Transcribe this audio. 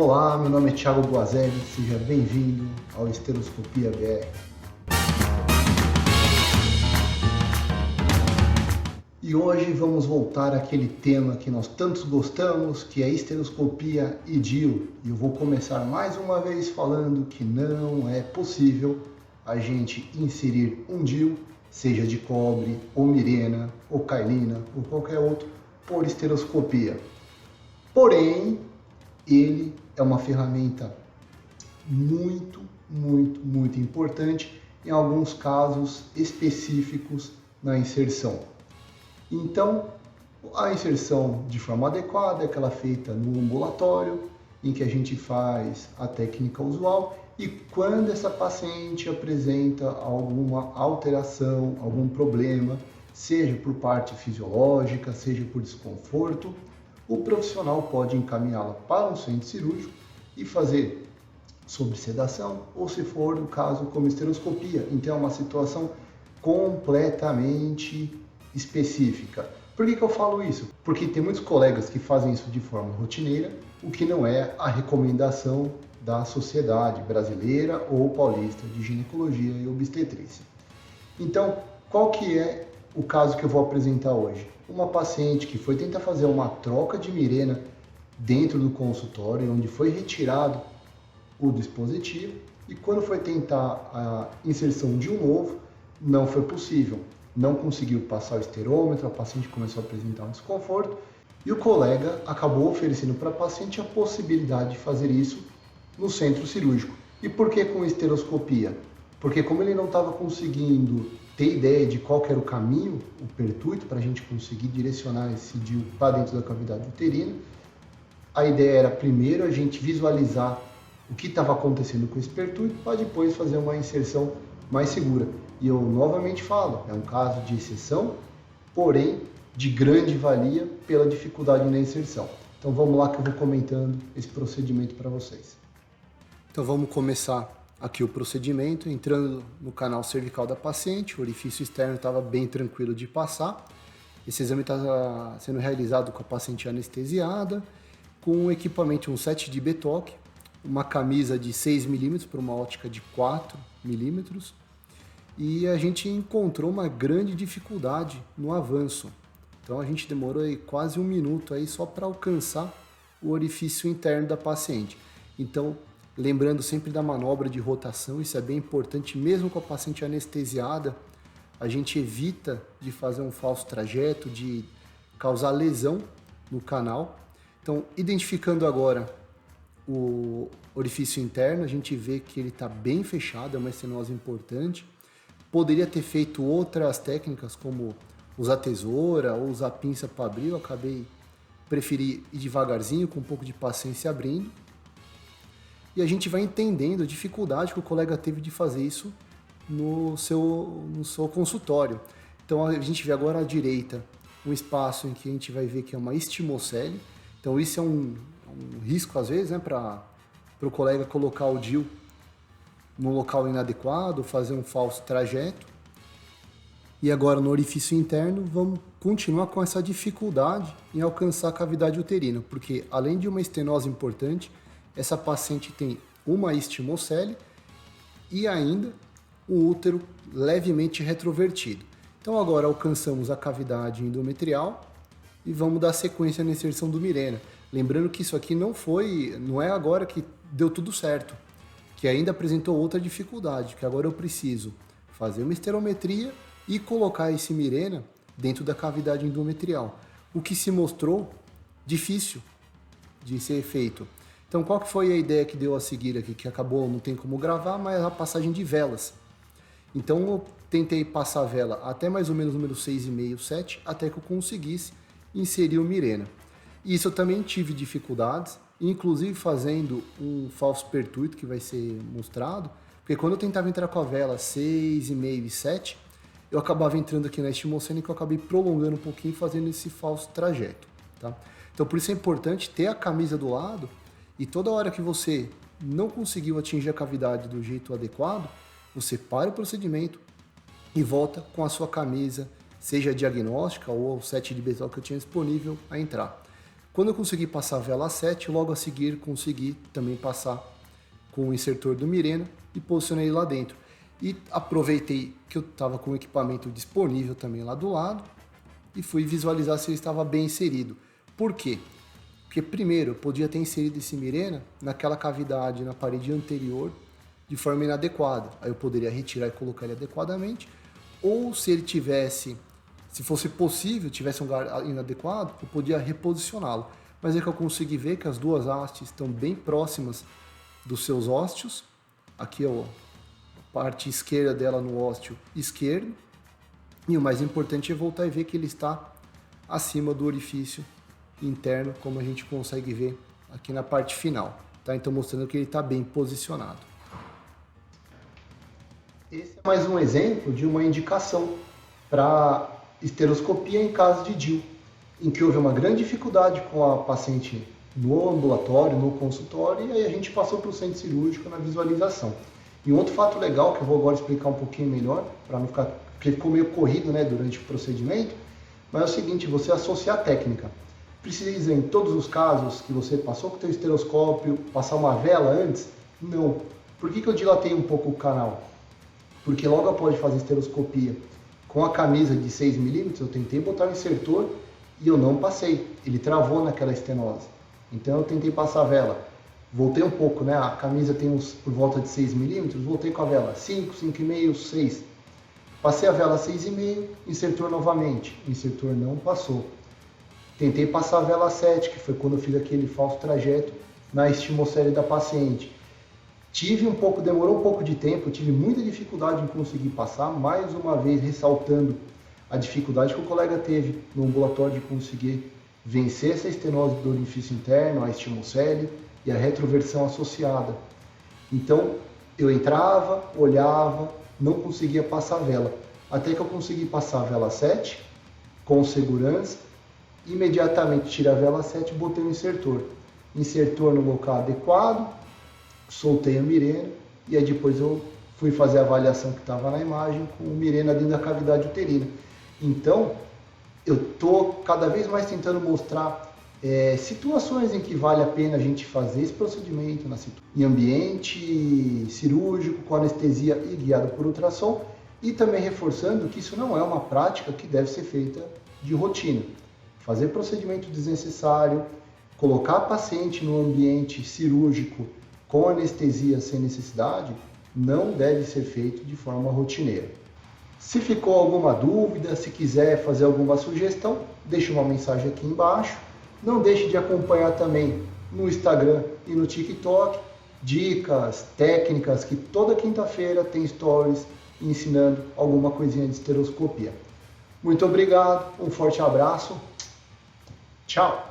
Olá, meu nome é Thiago Guazelli, seja bem-vindo ao Esteroscopia BR. E hoje vamos voltar àquele tema que nós tantos gostamos, que é esteroscopia e DIU. E eu vou começar mais uma vez falando que não é possível a gente inserir um DIU, seja de cobre, ou Mirena, ou Cailina, ou qualquer outro, por esteroscopia. Porém, ele é uma ferramenta muito importante em alguns casos específicos na inserção. Então, a inserção de forma adequada é aquela feita no ambulatório, em que a gente faz a técnica usual, e quando essa paciente apresenta alguma alteração, algum problema, seja por parte fisiológica, seja por desconforto, o profissional pode encaminhá-la para um centro cirúrgico e fazer sob sedação, ou se for o caso como esteroscopia. Então é uma situação completamente específica. Por que eu falo isso? Porque tem muitos colegas que fazem isso de forma rotineira, o que não é a recomendação da Sociedade Brasileira ou Paulista de Ginecologia e Obstetrícia. Então, qual que é o caso que eu vou apresentar hoje? Uma paciente que foi tentar fazer uma troca de Mirena dentro do consultório, onde foi retirado o dispositivo, e quando foi tentar a inserção de um novo, não foi possível. Não conseguiu passar o esterômetro, a paciente começou a apresentar um desconforto, e o colega acabou oferecendo para a paciente a possibilidade de fazer isso no centro cirúrgico. E por que com esteroscopia? Porque como ele não estava conseguindo ter ideia de qual que era o caminho, o pertuito, para a gente conseguir direcionar esse DIU para dentro da cavidade uterina, a ideia era primeiro a gente visualizar o que estava acontecendo com esse pertuito, para depois fazer uma inserção mais segura. E eu novamente falo, é um caso de exceção, porém de grande valia pela dificuldade na inserção. Então vamos lá que eu vou comentando esse procedimento para vocês. Então vamos começar aqui o procedimento, entrando no canal cervical da paciente. O orifício externo estava bem tranquilo de passar. Esse exame está sendo realizado com a paciente anestesiada, com um equipamento, um set de betoque, uma camisa de 6 mm para uma ótica de 4 mm, e a gente encontrou uma grande dificuldade no avanço. Então a gente demorou aí quase 1 minuto aí só para alcançar o orifício interno da paciente. Então, lembrando sempre da manobra de rotação, isso é bem importante, mesmo com a paciente anestesiada, a gente evita de fazer um falso trajeto, de causar lesão no canal. Então, identificando agora o orifício interno, a gente vê que ele está bem fechado, é uma estenose importante. Poderia ter feito outras técnicas, como usar tesoura ou usar pinça para abrir, eu preferi ir devagarzinho, com um pouco de paciência abrindo. E a gente vai entendendo a dificuldade que o colega teve de fazer isso no seu consultório. Então a gente vê agora à direita um espaço em que a gente vai ver que é uma estimocele. Então isso é um risco às vezes, né, para o colega colocar o DIU no local inadequado, fazer um falso trajeto. E agora no orifício interno vamos continuar com essa dificuldade em alcançar a cavidade uterina, porque além de uma estenose importante, essa paciente tem uma estimocele e ainda um útero levemente retrovertido. Então agora alcançamos a cavidade endometrial e vamos dar sequência na inserção do Mirena. Lembrando que isso aqui não é agora que deu tudo certo, que ainda apresentou outra dificuldade, que agora eu preciso fazer uma esterometria e colocar esse Mirena dentro da cavidade endometrial, o que se mostrou difícil de ser feito. Então, qual que foi a ideia que deu a seguir aqui, que acabou, não tem como gravar, mas a passagem de velas. Então, eu tentei passar a vela até mais ou menos o número 6,5, 7, até que eu conseguisse inserir o Mirena. Isso eu também tive dificuldades, inclusive fazendo um falso pertuito, que vai ser mostrado, porque quando eu tentava entrar com a vela 6,5 e 7, eu acabava entrando aqui na estimocene, que eu acabei prolongando um pouquinho, fazendo esse falso trajeto. Tá? Então, por isso é importante ter a camisa do lado, e toda hora que você não conseguiu atingir a cavidade do jeito adequado, você para o procedimento e volta com a sua camisa, seja diagnóstica ou o set de betoque que eu tinha disponível, a entrar. Quando eu consegui passar a vela 7, logo a seguir consegui também passar com o insertor do Mirena e posicionei ele lá dentro. E aproveitei que eu estava com o equipamento disponível também lá do lado e fui visualizar se ele estava bem inserido. Por quê? Porque primeiro eu podia ter inserido esse Mirena naquela cavidade na parede anterior de forma inadequada. Aí eu poderia retirar e colocar ele adequadamente. Ou se ele tivesse, se fosse possível, tivesse um lugar inadequado, eu podia reposicioná-lo. Mas é que eu consegui ver que as duas hastes estão bem próximas dos seus ósteos. Aqui é a parte esquerda dela no ósteo esquerdo. E o mais importante é voltar e ver que ele está acima do orifício interno, como a gente consegue ver aqui na parte final. Tá? Então mostrando que ele está bem posicionado. Esse é mais um exemplo de uma indicação para esteroscopia em caso de DIU, em que houve uma grande dificuldade com a paciente no ambulatório, no consultório, e aí a gente passou para o centro cirúrgico na visualização. E um outro fato legal, que eu vou agora explicar um pouquinho melhor, para não ficar, porque ficou meio corrido, né, durante o procedimento, mas é o seguinte, você associar a técnica. Precisa, em todos os casos que você passou com o teu esteroscópio, passar uma vela antes? Não. Por que eu dilatei um pouco o canal? Porque logo após fazer esteroscopia com a camisa de 6 mm, eu tentei botar o insertor e eu não passei. Ele travou naquela estenose. Então eu tentei passar a vela. Voltei um pouco, né? A camisa tem uns por volta de 6 mm, voltei com a vela 5, 5,5, 6. Passei a vela 6,5, insertor novamente. O insertor não passou. Tentei passar a vela 7, que foi quando eu fiz aquele falso trajeto na estimocele da paciente. Demorou um pouco de tempo, tive muita dificuldade em conseguir passar, mais uma vez ressaltando a dificuldade que o colega teve no ambulatório de conseguir vencer essa estenose do orifício interno, a estimocele e a retroversão associada. Então, eu entrava, olhava, não conseguia passar a vela, até que eu consegui passar a vela 7 com segurança. Imediatamente tirei a vela 7 e botei o insertor. Insertor no local adequado, soltei o Mirena e aí depois eu fui fazer a avaliação que estava na imagem com o Mirena dentro da cavidade uterina. Então, eu estou cada vez mais tentando mostrar situações em que vale a pena a gente fazer esse procedimento em ambiente cirúrgico, com anestesia e guiado por ultrassom, e também reforçando que isso não é uma prática que deve ser feita de rotina. Fazer procedimento desnecessário, colocar a paciente no ambiente cirúrgico com anestesia sem necessidade, não deve ser feito de forma rotineira. Se ficou alguma dúvida, se quiser fazer alguma sugestão, deixe uma mensagem aqui embaixo. Não deixe de acompanhar também no Instagram e no TikTok dicas, técnicas, que toda quinta-feira tem stories ensinando alguma coisinha de esteroscopia. Muito obrigado, um forte abraço. Tchau!